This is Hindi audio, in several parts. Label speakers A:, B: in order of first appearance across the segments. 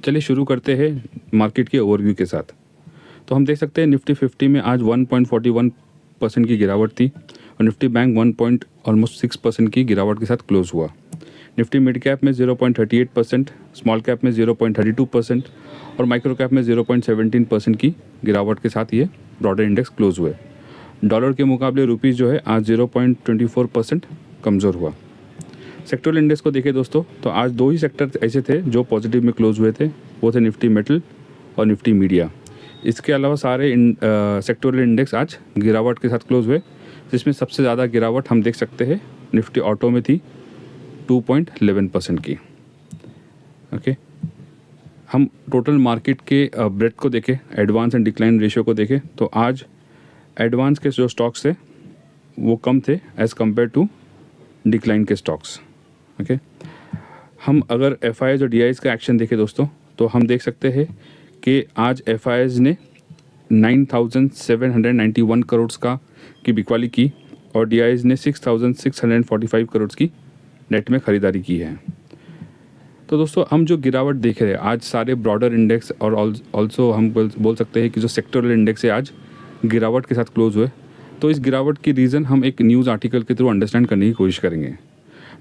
A: चलिए शुरू करते हैं मार्केट के ओवरव्यू के साथ। तो हम देख सकते हैं निफ्टी 50 में आज 1.41% की गिरावट थी और निफ्टी बैंक 1.6% की गिरावट के साथ क्लोज हुआ। निफ्टी मिड कैप में 0.38%, स्मॉल कैप में 0.32% और माइक्रो कैप में 0.17% की गिरावट के साथ ये ब्रॉडर इंडेक्स क्लोज हुए। डॉलर के मुकाबले रुपीज़ जो है आज 0.24% कमज़ोर हुआ। सेक्टोरल इंडेक्स को देखें दोस्तों, तो आज दो ही सेक्टर ऐसे थे जो पॉजिटिव में क्लोज हुए थे, वो थे निफ्टी मेटल और निफ्टी मीडिया। इसके अलावा सारे सेक्टोरल इंडेक्स आज गिरावट के साथ क्लोज हुए, जिसमें सबसे ज़्यादा गिरावट हम देख सकते हैं निफ्टी ऑटो में थी 2.11% की। ओके, हम टोटल मार्केट के ब्रेथ को देखें, एडवांस एंड डिक्लाइन रेशियो को देखें, तो आज एडवांस के जो स्टॉक्स थे वो कम थे एज़ कम्पेयर टू डिक्लाइन के स्टॉक्स। ओके, हम अगर एफआईआईज और डीआईज का एक्शन देखें दोस्तों, तो हम देख सकते हैं कि आज एफआईआईज ने 9,791 करोड़ की बिकवाली की और डीआईज ने 6,645 करोड़ की नेट में ख़रीदारी की है। तो दोस्तों हम जो गिरावट देख रहे हैं आज सारे ब्रॉडर इंडेक्स और ऑल्सो हम बोल सकते हैं कि जो सेक्टोरल इंडेक्स है आज गिरावट के साथ क्लोज हुए। तो इस गिरावट की रीज़न हम एक न्यूज़ आर्टिकल के थ्रू अंडरस्टैंड करने की कोशिश करेंगे।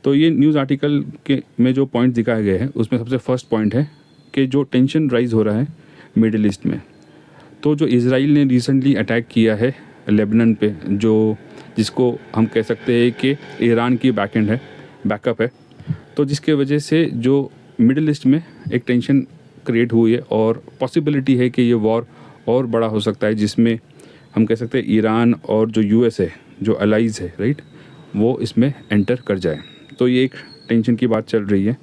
A: तो ये न्यूज़ आर्टिकल के में जो पॉइंट दिखाए गए हैं उसमें सबसे फर्स्ट पॉइंट है कि जो टेंशन राइज हो रहा है मिडिल ईस्ट में, तो जो इजराइल ने रिसेंटली अटैक किया है लेबनान पे, जो जिसको हम कह सकते हैं कि ईरान की बैकअप है, तो जिसके वजह से जो मिडिल ईस्ट में एक टेंशन क्रिएट हुई है और पॉसिबिलिटी है कि ये वॉर और बड़ा हो सकता है, जिसमें हम कह सकते हैं ईरान और जो यूएस है, जो अलाइज है, राइट, वो इसमें एंटर कर जाए। तो ये एक टेंशन की बात चल रही है।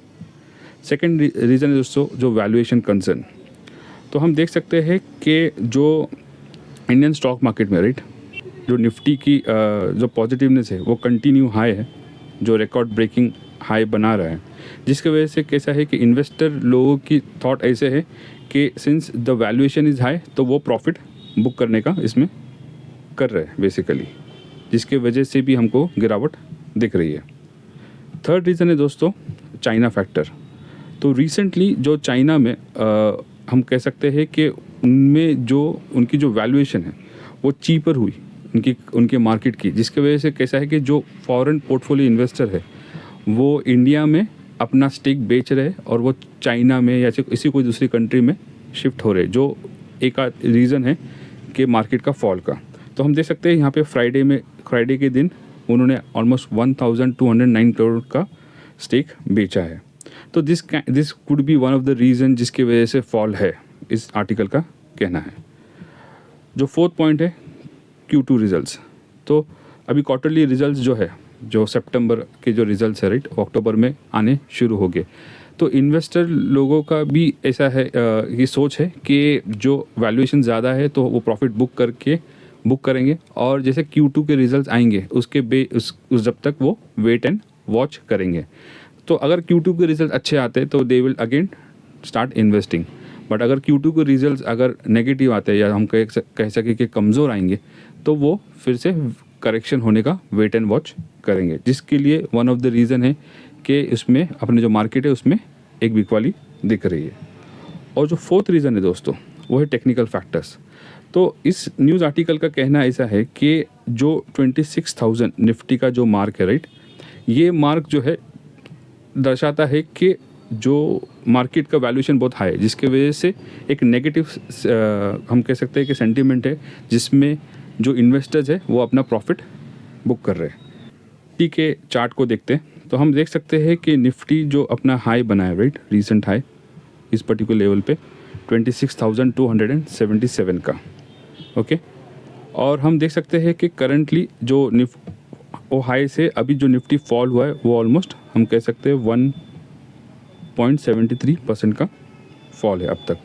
A: सेकंड रीज़न है दोस्तों जो वैल्यूएशन कंसर्न। तो हम देख सकते हैं कि जो इंडियन स्टॉक मार्केट में, राइट, जो निफ्टी की जो पॉजिटिवनेस है वो कंटिन्यू हाई है, जो रिकॉर्ड ब्रेकिंग हाई बना रहा है, जिसकी वजह से कैसा है कि इन्वेस्टर लोगों की थॉट ऐसे है कि since the valuation is high तो वो प्रॉफिट बुक करने का इसमें कर रहे हैं बेसिकली, जिसके वजह से भी हमको गिरावट दिख रही है। थर्ड रीज़न है दोस्तों चाइना फैक्टर। तो रिसेंटली जो चाइना में हम कह सकते हैं कि उनमें जो उनकी जो वैल्यूएशन है वो चीपर हुई उनके मार्केट की, जिसकी वजह से कैसा है कि जो फॉरेन पोर्टफोलियो इन्वेस्टर है वो इंडिया में अपना स्टेक बेच रहे और वो चाइना में या किसी कोई दूसरी कंट्री में शिफ्ट हो रहे, जो एक रीज़न है कि मार्केट का फॉल का। तो हम देख सकते हैं यहाँ पे फ्राइडे के दिन उन्होंने ऑलमोस्ट 1,209 करोड़ का स्टेक बेचा है। तो this could be one of the reason जिसकी वजह से फॉल है, इस आर्टिकल का कहना है। जो फोर्थ पॉइंट है Q2 रिजल्ट्स। तो अभी क्वार्टरली रिजल्ट्स जो है, जो सितंबर के जो रिजल्ट्स है, राइट, अक्टूबर में आने शुरू हो गए। तो इन्वेस्टर लोगों का भी ऐसा है ये सोच है कि जो वैल्यूएशन ज़्यादा है तो वो प्रॉफिट बुक करेंगे और जैसे Q2 के रिजल्ट्स आएंगे उसके उस जब तक वो वेट एंड वॉच करेंगे। तो अगर Q2 के रिजल्ट अच्छे आते हैं तो they will again start investing, but अगर Q2 के रिजल्ट्स अगर नेगेटिव आते हैं या हम कह सकें कि कमज़ोर आएंगे तो वो फिर से करेक्शन होने का वेट एंड वॉच करेंगे, जिसके लिए वन ऑफ द रीज़न है कि इसमें अपने जो मार्केट है उसमें एक बिकवाली दिख रही है। और जो फोर्थ रीज़न है दोस्तों वो है टेक्निकल फैक्टर्स। तो इस न्यूज़ आर्टिकल का कहना ऐसा है कि जो 26,000 निफ्टी का जो मार्क है, राइट, ये मार्क जो है दर्शाता है कि जो मार्केट का वैल्यूएशन बहुत हाई है, जिसके वजह से एक नेगेटिव हम कह सकते हैं कि सेंटीमेंट है, जिसमें जो इन्वेस्टर्स है वो अपना प्रॉफिट बुक कर रहे हैं। निफ्टी के चार्ट को देखते हैं तो हम देख सकते हैं कि निफ्टी जो अपना हाई बनाया, राइट, रीसेंट हाई इस पर्टिकुलर लेवल पे 26,277 का, ओके। और हम देख सकते हैं कि करंटली जो वो हाई से अभी जो निफ्टी फॉल हुआ है वो ऑलमोस्ट हम कह सकते हैं 1.73% का फॉल है अब तक।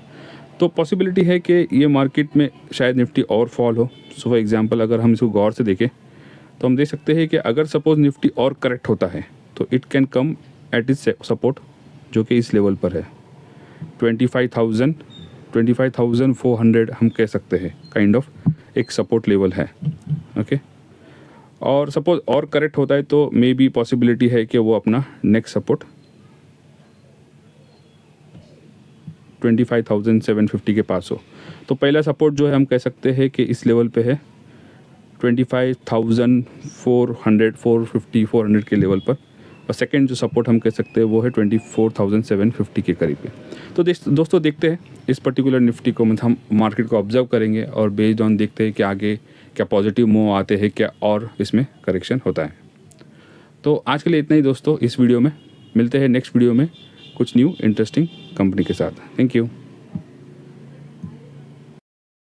A: तो पॉसिबिलिटी है कि ये मार्केट में शायद निफ्टी और फॉल हो। सो फॉर एग्जांपल अगर हम इसको गौर से देखें तो हम देख सकते हैं कि अगर सपोज निफ्टी और करेक्ट होता है तो इट कैन कम एट इस सपोर्ट जो कि इस लेवल पर है 25,400 हम कह सकते हैं काइंड ऑफ एक सपोर्ट लेवल है, ओके। और सपोज और करेक्ट होता है तो मे बी पॉसिबिलिटी है कि वो अपना नेक्स्ट सपोर्ट 25,750 के पास हो। तो पहला सपोर्ट जो है हम कह सकते हैं कि इस लेवल पे है 25,400 450 400 के लेवल पर, और सेकंड जो सपोर्ट हम कह सकते हैं वो है 24,750 के करीब पे। तो दोस्तों देखते हैं इस पर्टिकुलर निफ्टी को, मतलब हम मार्केट को ऑब्जर्व करेंगे और बेस्ड ऑन देखते हैं कि आगे क्या पॉजिटिव मूव आते हैं क्या और इसमें करेक्शन होता है। तो आज के लिए इतना ही दोस्तों इस वीडियो में। मिलते हैं नेक्स्ट वीडियो में कुछ न्यू इंटरेस्टिंग कंपनी के साथ। Thank you.